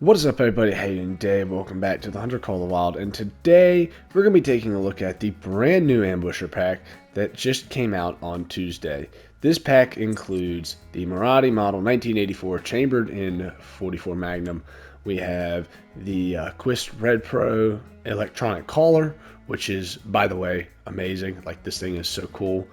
What is up, everybody? How you doing today? Welcome back to the Hunter Call of the Wild, and today we're going to be taking a look at the brand new Ambusher pack that just came out on Tuesday. This pack includes the Marathi model 1984 chambered in 44 Magnum. We have the Quist Red Pro electronic collar, which is, by the way, amazing. Like, this thing is so cool.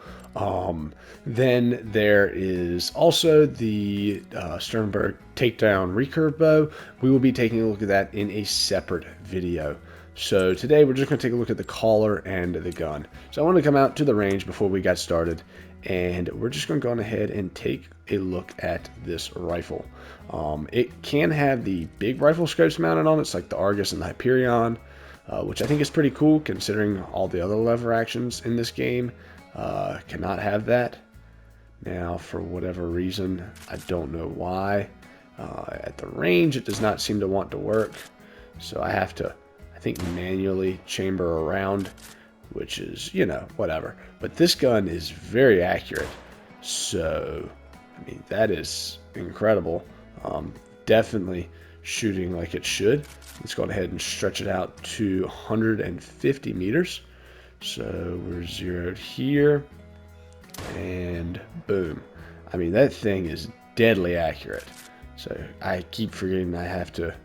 Then there is also the Sternberg takedown recurve bow. We will be taking a look at that in a separate video. So today we're just going to take a look at the collar and the gun. So I want to come out to the range before we got started, and we're just going to go on ahead and take a look at this rifle. It can have the big rifle scopes mounted on it, like the Argus and the Hyperion, which I think is pretty cool considering all the other lever actions in this game cannot have that. Now, for whatever reason, I don't know why, at the range it does not seem to want to work, so I have to, I think, manually chamber around, which is, you know, whatever. But this gun is very accurate, so, I mean, that is incredible. Definitely shooting like it should. Let's go ahead and stretch it out to 150 meters. So we're zeroed here, and boom. I mean, that thing is deadly accurate. So I keep forgetting I have to,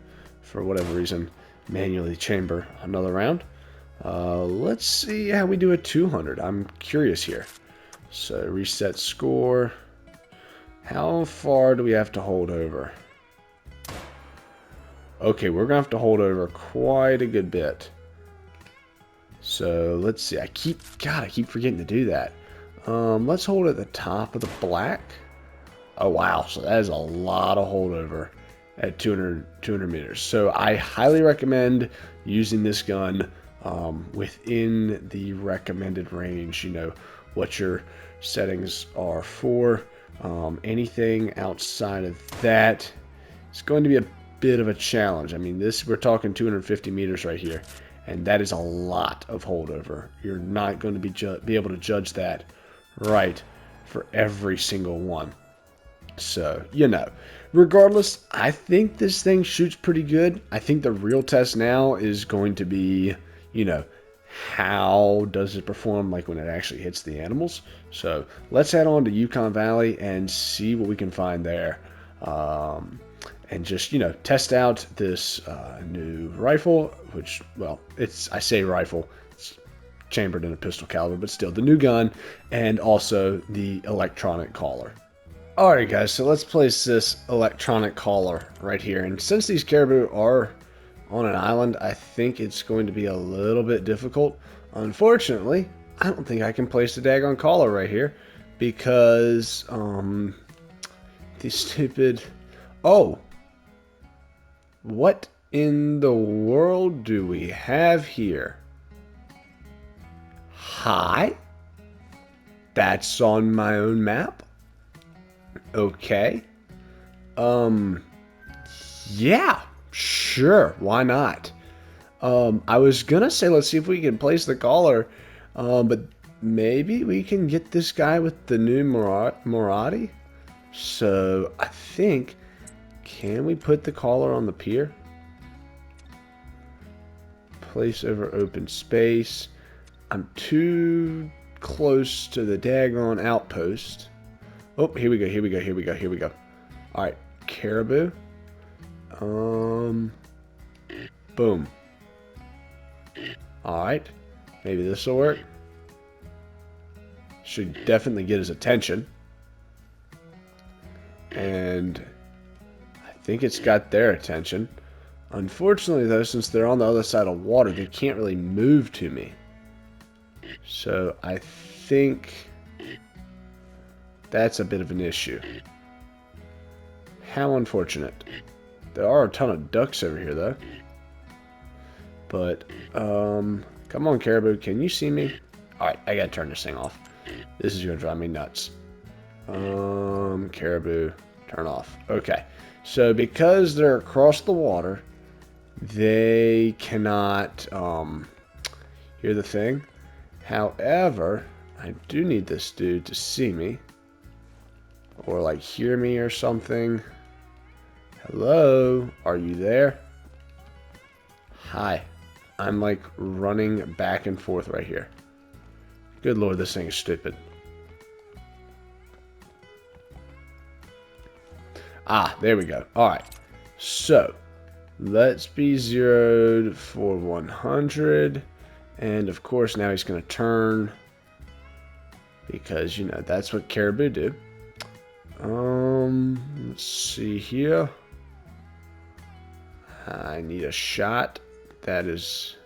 for whatever reason, manually chamber another round. Let's see how we do at 200. I'm curious here. So reset score. How far do we have to hold over? Okay, we're going to have to hold over quite a good bit. So let's see. I keep forgetting to do that. Let's hold at the top of the black. Oh wow, so that is a lot of holdover at 200 meters. So I highly recommend using this gun within the recommended range. You know what your settings are for. Anything outside of that is going to be a bit of a challenge. I mean, we're talking 250 meters right here, and that is a lot of holdover. You're not going to be able to judge that right for every single one. So, you know, regardless, I think this thing shoots pretty good. I think the real test now is going to be, you know, how does it perform like when it actually hits the animals. So let's head on to Yukon Valley and see what we can find there. And just, you know, test out this new rifle, which, well, I say rifle, it's chambered in a pistol caliber, but still the new gun, and also the electronic collar. Alright guys, so let's place this electronic collar right here. And since these caribou are on an island, I think it's going to be a little bit difficult. Unfortunately, I don't think I can place the daggone collar right here because the stupid... Oh! What in the world do we have here? Hi? That's on my own map? Okay. Yeah, sure, why not? I was gonna say let's see if we can place the collar, but maybe we can get this guy with the new Marathi? So, I think... Can we put the collar on the pier? Place over open space. I'm too close to the daggone outpost. Oh, here we go. Alright, caribou. Boom. Alright. Maybe this will work. Should definitely get his attention. And... I think it's got their attention. Unfortunately, though, since they're on the other side of water, they can't really move to me. So I think that's a bit of an issue. How unfortunate. There are a ton of ducks over here, though. But, come on, caribou. Can you see me? Alright, I gotta turn this thing off. This is gonna drive me nuts. Caribou, turn off. Okay. So because they're across the water, they cannot hear the thing. However, I do need this dude to see me. Or like hear me or something. Hello? Are you there? Hi. I'm like running back and forth right here. Good lord, this thing is stupid. Ah, there we go. Alright. So, let's be zeroed for 100. And of course, now he's going to turn. Because, you know, that's what caribou do. Let's see here. I need a shot. That is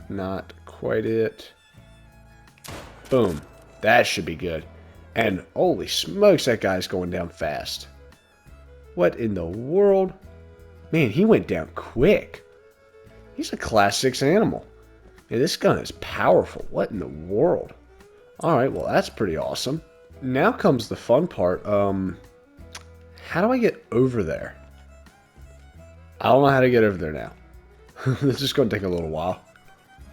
not quite it. Boom. That should be good. And holy smokes, that guy's going down fast. What in the world? Man, he went down quick. He's a class 6 animal. Man, this gun is powerful. What in the world? Alright, well that's pretty awesome. Now comes the fun part. How do I get over there? I don't know how to get over there now. This is going to take a little while.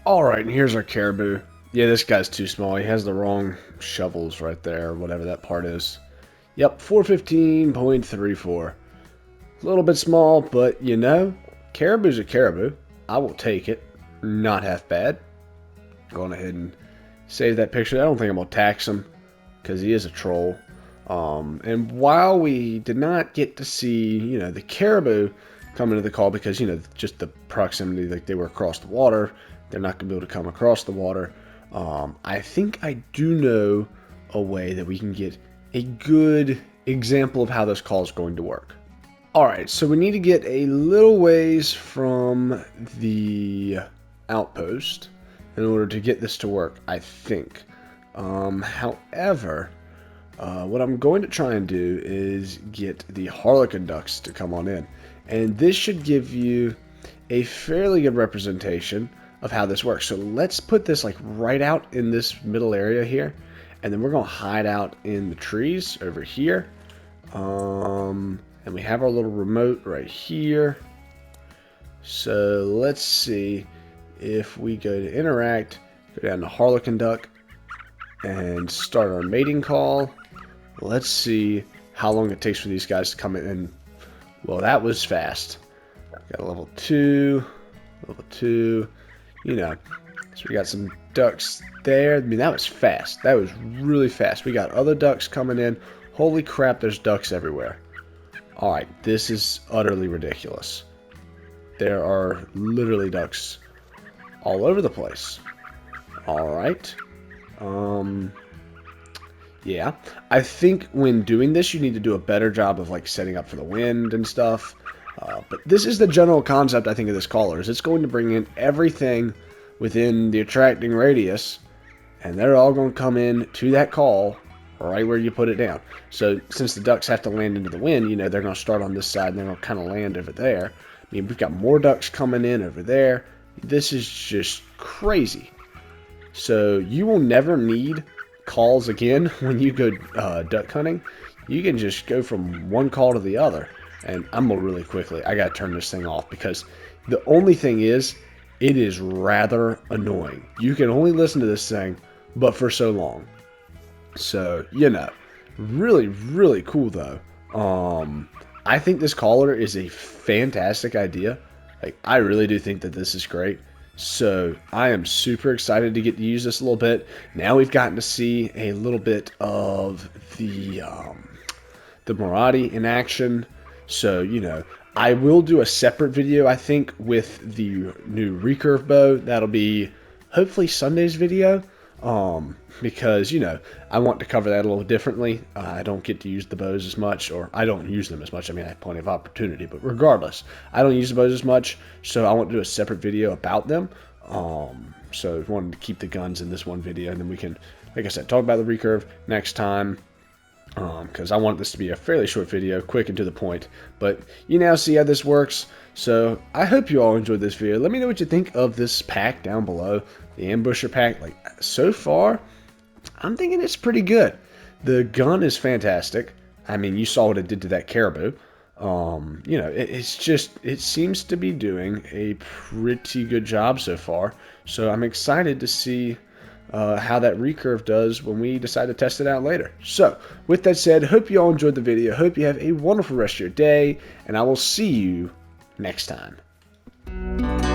Alright, and here's our caribou. Yeah, this guy's too small. He has the wrong shovels right there, whatever that part is. Yep, 415.34. A little bit small, but you know, caribou's a caribou. I will take it. Not half bad. Going ahead and save that picture. I don't think I'm going to tax him, because he is a troll. And while we did not get to see, you know, the caribou come into the call because, you know, just the proximity, like they were across the water, they're not going to be able to come across the water. I think I do know a way that we can get a good example of how this call is going to work. Alright, so we need to get a little ways from the outpost in order to get this to work, I think. However, what I'm going to try and do is get the harlequin ducks to come on in. And this should give you a fairly good representation of how this works. So let's put this like right out in this middle area here. And then we're going to hide out in the trees over here. And we have our little remote right here. So let's see if we go to interact, go down to harlequin duck, and start our mating call. Let's see how long it takes for these guys to come in. Well, that was fast. Got a level 2, you know. So we got some ducks there. I mean, that was fast. That was really fast. We got other ducks coming in. Holy crap, there's ducks everywhere. Alright, this is utterly ridiculous. There are literally ducks all over the place. Alright. Yeah, I think when doing this, you need to do a better job of like setting up for the wind and stuff. But this is the general concept, I think, of this caller. Is it's going to bring in everything within the attracting radius, and they're all going to come in to that call right where you put it down. So since the ducks have to land into the wind, you know, they're going to start on this side and they're going to kind of land over there. I mean, we've got more ducks coming in over there. This is just crazy. So you will never need calls again when you go duck hunting. You can just go from one call to the other. And I'm going to really quickly, I got to turn this thing off because the only thing is, it is rather annoying. You can only listen to this thing, but for so long. So, you know, really, really cool though. I think this caller is a fantastic idea. Like, I really do think that this is great. So I am super excited to get to use this a little bit. Now we've gotten to see a little bit of the Maraude in action. So, you know, I will do a separate video, I think, with the new recurve bow. That'll be hopefully Sunday's video. Because, you know, I want to cover that a little differently. I don't get to use the bows as much, or I don't use them as much. I mean, I have plenty of opportunity, but regardless, I don't use the bows as much, so I want to do a separate video about them. So I wanted to keep the guns in this one video, and then we can, like I said, talk about the recurve next time. Because I want this to be a fairly short video, quick and to the point. But you now see how this works. So I hope you all enjoyed this video. Let me know what you think of this pack down below. The Ambusher pack, like, so far, I'm thinking it's pretty good. The gun is fantastic. I mean, you saw what it did to that caribou. You know, it seems to be doing a pretty good job so far. So I'm excited to see how that recurve does when we decide to test it out later. So, with that said, hope you all enjoyed the video. Hope you have a wonderful rest of your day, and I will see you next time.